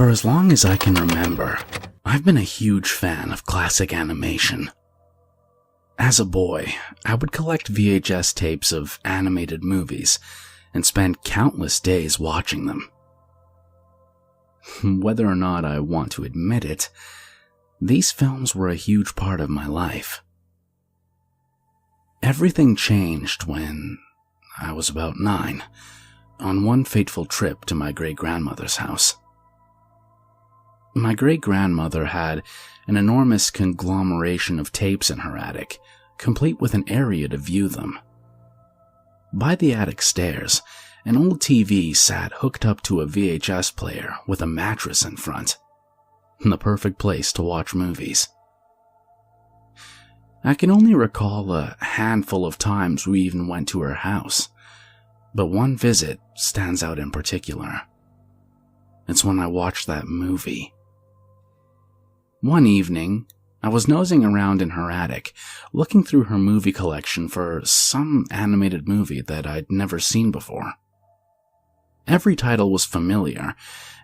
For as long as I can remember, I've been a huge fan of classic animation. As a boy, I would collect VHS tapes of animated movies and spend countless days watching them. Whether or not I want to admit it, these films were a huge part of my life. Everything changed when I was about 9, on one fateful trip to my great-grandmother's house. My great-grandmother had an enormous conglomeration of tapes in her attic, complete with an area to view them. By the attic stairs, an old TV sat hooked up to a VHS player with a mattress in front. The perfect place to watch movies. I can only recall a handful of times we even went to her house, but one visit stands out in particular. It's when I watched that movie. One evening, I was nosing around in her attic, looking through her movie collection for some animated movie that I'd never seen before. Every title was familiar,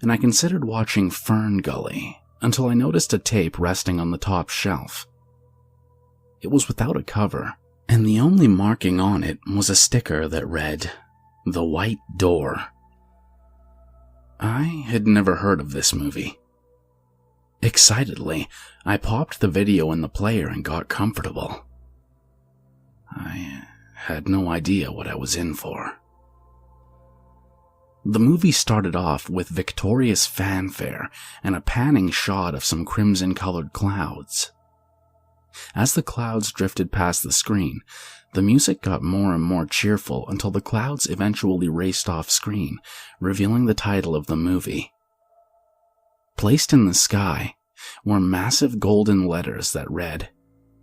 and I considered watching Fern Gully until I noticed a tape resting on the top shelf. It was without a cover, and the only marking on it was a sticker that read, "The White Door." I had never heard of this movie. Excitedly, I popped the video in the player and got comfortable. I had no idea what I was in for. The movie started off with victorious fanfare and a panning shot of some crimson-colored clouds. As the clouds drifted past the screen, the music got more and more cheerful until the clouds eventually raced off screen, revealing the title of the movie. Placed in the sky were massive golden letters that read,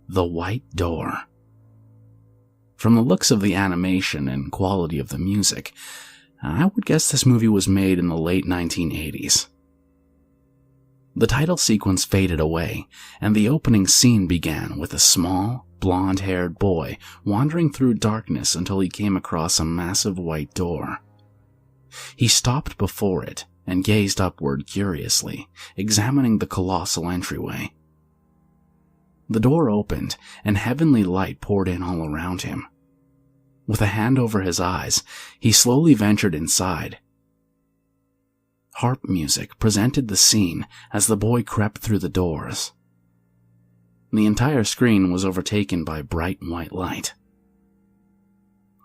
"The White Door." From the looks of the animation and quality of the music, I would guess this movie was made in the late 1980s. The title sequence faded away, and the opening scene began with a small, blonde-haired boy wandering through darkness until he came across a massive white door. He stopped before it and gazed upward curiously, examining the colossal entryway. The door opened, and heavenly light poured in all around him. With a hand over his eyes, he slowly ventured inside. Harp music presented the scene as the boy crept through the doors. The entire screen was overtaken by bright white light.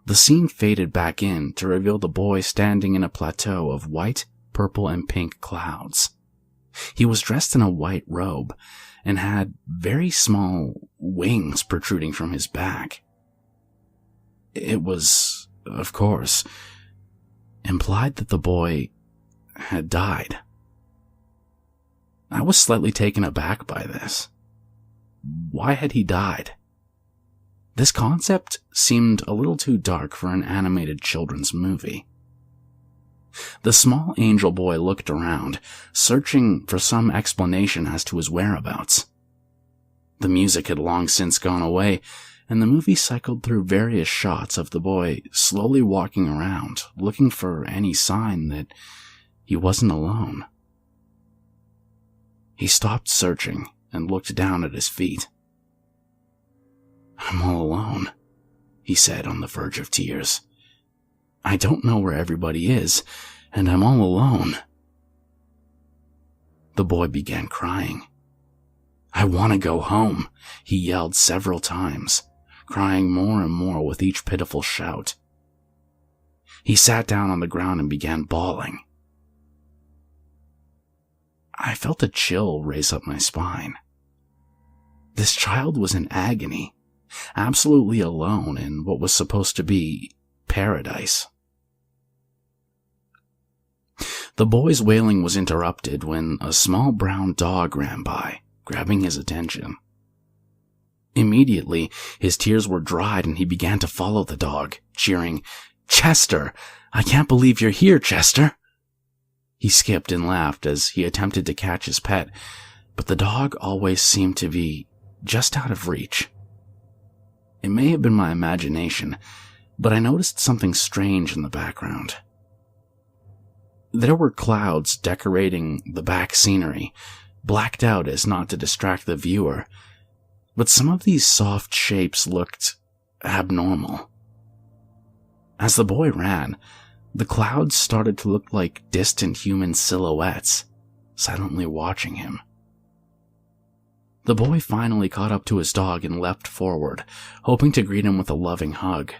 The scene faded back in to reveal the boy standing in a plateau of white, purple, and pink clouds. He was dressed in a white robe and had very small wings protruding from his back. It was, of course, implied that the boy had died. I was slightly taken aback by this. Why had he died? This concept seemed a little too dark for an animated children's movie. The small angel boy looked around, searching for some explanation as to his whereabouts. The music had long since gone away, and the movie cycled through various shots of the boy slowly walking around, looking for any sign that he wasn't alone. He stopped searching and looked down at his feet. "I'm all alone," he said on the verge of tears. "I don't know where everybody is, and I'm all alone." The boy began crying. "I want to go home," he yelled several times, crying more and more with each pitiful shout. He sat down on the ground and began bawling. I felt a chill race up my spine. This child was in agony, absolutely alone in what was supposed to be paradise. The boy's wailing was interrupted when a small brown dog ran by, grabbing his attention. Immediately, his tears were dried and he began to follow the dog, cheering, "Chester! I can't believe you're here, Chester!" He skipped and laughed as he attempted to catch his pet, but the dog always seemed to be just out of reach. It may have been my imagination, but I noticed something strange in the background. There were clouds decorating the back scenery, blacked out as not to distract the viewer, but some of these soft shapes looked abnormal. As the boy ran, the clouds started to look like distant human silhouettes, silently watching him. The boy finally caught up to his dog and leapt forward, hoping to greet him with a loving hug.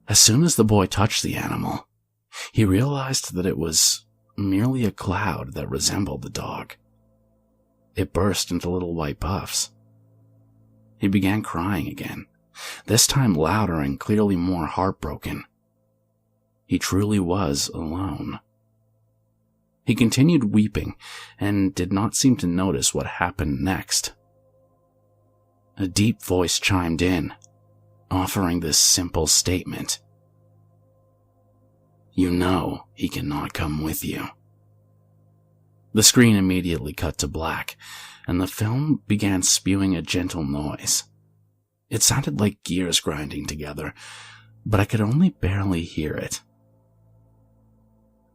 As soon as the boy touched the animal, he realized that it was merely a cloud that resembled the dog. It burst into little white puffs. He began crying again, this time louder and clearly more heartbroken. He truly was alone. He continued weeping and did not seem to notice what happened next. A deep voice chimed in, offering this simple statement. "You know he cannot come with you." The screen immediately cut to black, and the film began spewing a gentle noise. It sounded like gears grinding together, but I could only barely hear it.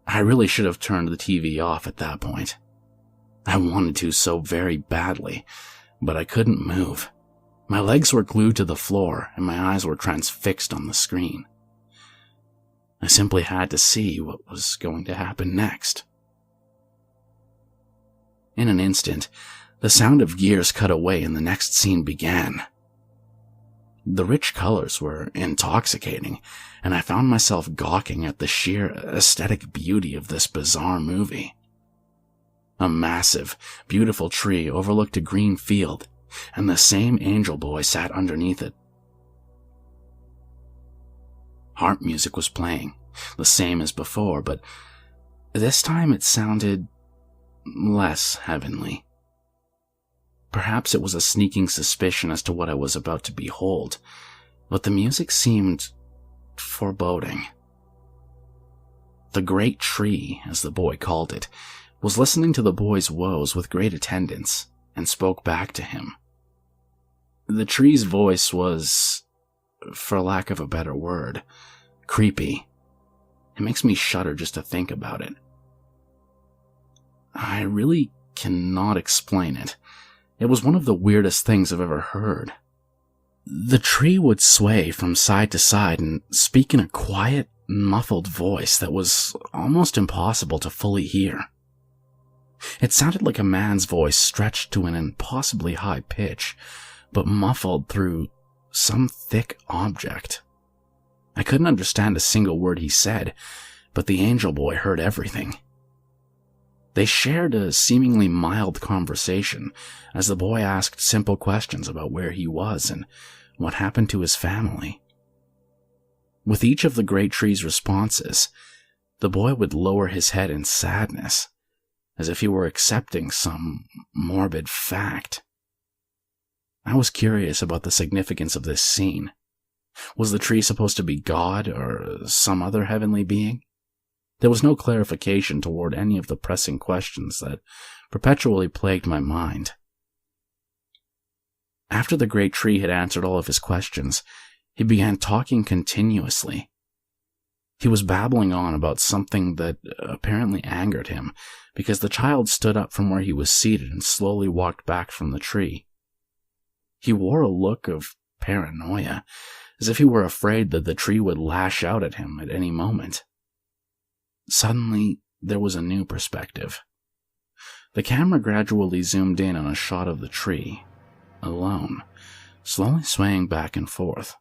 I really should have turned the TV off at that point. I wanted to so very badly, but I couldn't move. My legs were glued to the floor, and my eyes were transfixed on the screen. I simply had to see what was going to happen next. In an instant, the sound of gears cut away and the next scene began. The rich colors were intoxicating, and I found myself gawking at the sheer aesthetic beauty of this bizarre movie. A massive, beautiful tree overlooked a green field, and the same angel boy sat underneath it. Harp music was playing, the same as before, but this time it sounded less heavenly. Perhaps it was a sneaking suspicion as to what I was about to behold, but the music seemed foreboding. The great tree, as the boy called it, was listening to the boy's woes with great attendance and spoke back to him. The tree's voice was, for lack of a better word, creepy. It makes me shudder just to think about it. I really cannot explain it. It was one of the weirdest things I've ever heard. The tree would sway from side to side and speak in a quiet, muffled voice that was almost impossible to fully hear. It sounded like a man's voice stretched to an impossibly high pitch, but muffled through some thick object. I couldn't understand a single word he said, but the angel boy heard everything. They shared a seemingly mild conversation as the boy asked simple questions about where he was and what happened to his family. With each of the great tree's responses, the boy would lower his head in sadness, as if he were accepting some morbid fact. I was curious about the significance of this scene. Was the tree supposed to be God or some other heavenly being? There was no clarification toward any of the pressing questions that perpetually plagued my mind. After the great tree had answered all of his questions, he began talking continuously. He was babbling on about something that apparently angered him, because the child stood up from where he was seated and slowly walked back from the tree. He wore a look of paranoia, as if he were afraid that the tree would lash out at him at any moment. Suddenly, there was a new perspective. The camera gradually zoomed in on a shot of the tree, alone, slowly swaying back and forth.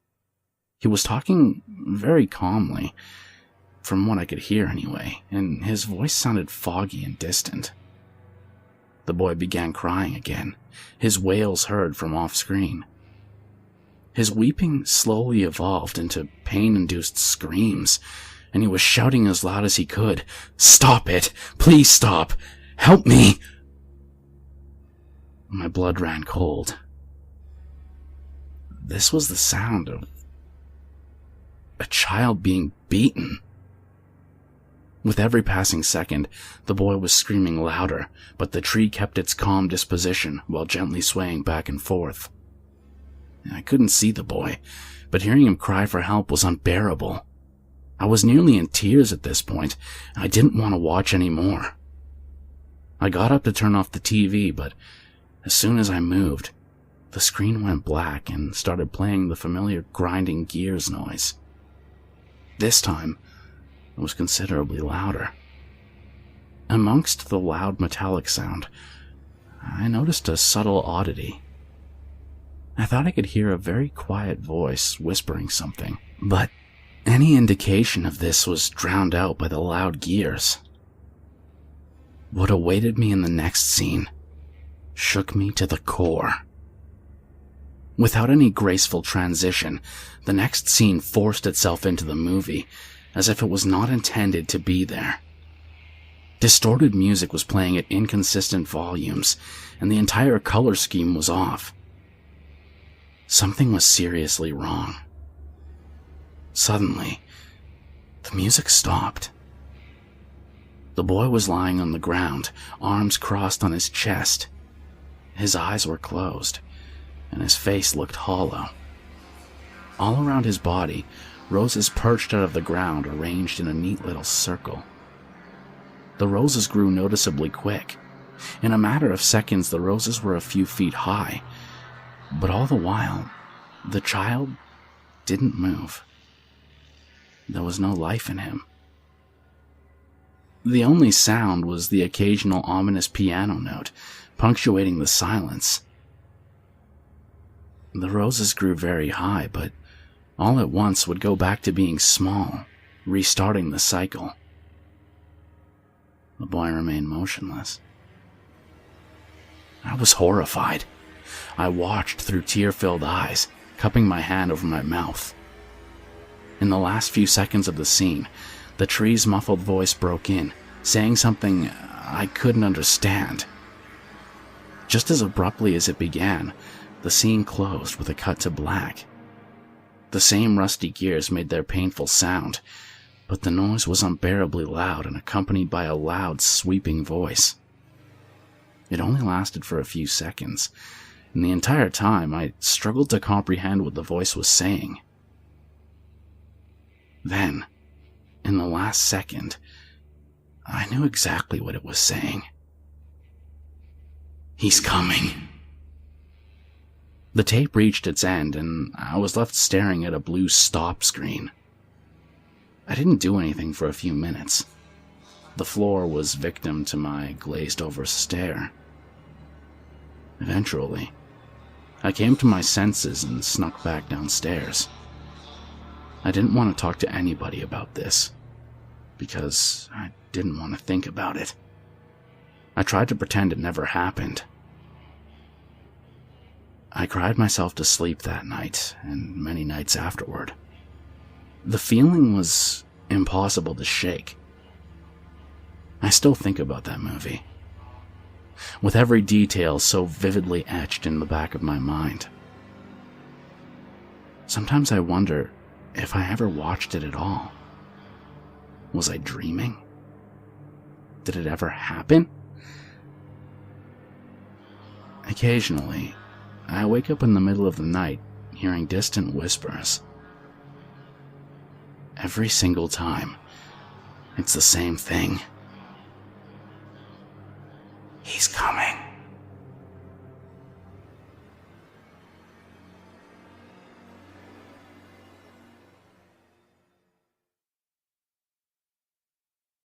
He was talking very calmly, from what I could hear anyway, and his voice sounded foggy and distant. The boy began crying again, his wails heard from off-screen. His weeping slowly evolved into pain-induced screams, and he was shouting as loud as he could, "Stop it! Please stop! Help me!" My blood ran cold. This was the sound of a child being beaten. With every passing second, the boy was screaming louder, but the tree kept its calm disposition while gently swaying back and forth. I couldn't see the boy, but hearing him cry for help was unbearable. I was nearly in tears at this point. I didn't want to watch anymore. I got up to turn off the TV, but as soon as I moved, the screen went black and started playing the familiar grinding gears noise. This time, it was considerably louder. Amongst the loud metallic sound, I noticed a subtle oddity. I thought I could hear a very quiet voice whispering something, but any indication of this was drowned out by the loud gears. What awaited me in the next scene shook me to the core. Without any graceful transition, the next scene forced itself into the movie, as if it was not intended to be there. Distorted music was playing at inconsistent volumes, and the entire color scheme was off. Something was seriously wrong. Suddenly, the music stopped. The boy was lying on the ground, arms crossed on his chest. His eyes were closed, and his face looked hollow. All around his body, roses perched out of the ground, arranged in a neat little circle. The roses grew noticeably quick. In a matter of seconds, the roses were a few feet high, but all the while, the child didn't move. There was no life in him. The only sound was the occasional ominous piano note, punctuating the silence. The roses grew very high, but all at once would go back to being small, restarting the cycle. The boy remained motionless. I was horrified. I watched through tear-filled eyes, cupping my hand over my mouth. In the last few seconds of the scene, the tree's muffled voice broke in, saying something I couldn't understand. Just as abruptly as it began, the scene closed with a cut to black. The same rusty gears made their painful sound, but the noise was unbearably loud and accompanied by a loud, sweeping voice. It only lasted for a few seconds, and the entire time I struggled to comprehend what the voice was saying. Then, in the last second, I knew exactly what it was saying. "He's coming." The tape reached its end, and I was left staring at a blue stop screen. I didn't do anything for a few minutes. The floor was victim to my glazed-over stare. Eventually, I came to my senses and snuck back downstairs. I didn't want to talk to anybody about this, because I didn't want to think about it. I tried to pretend it never happened. I cried myself to sleep that night, and many nights afterward. The feeling was impossible to shake. I still think about that movie, with every detail so vividly etched in the back of my mind. Sometimes I wonder if I ever watched it at all. Was I dreaming? Did it ever happen? Occasionally, I wake up in the middle of the night hearing distant whispers. Every single time, it's the same thing.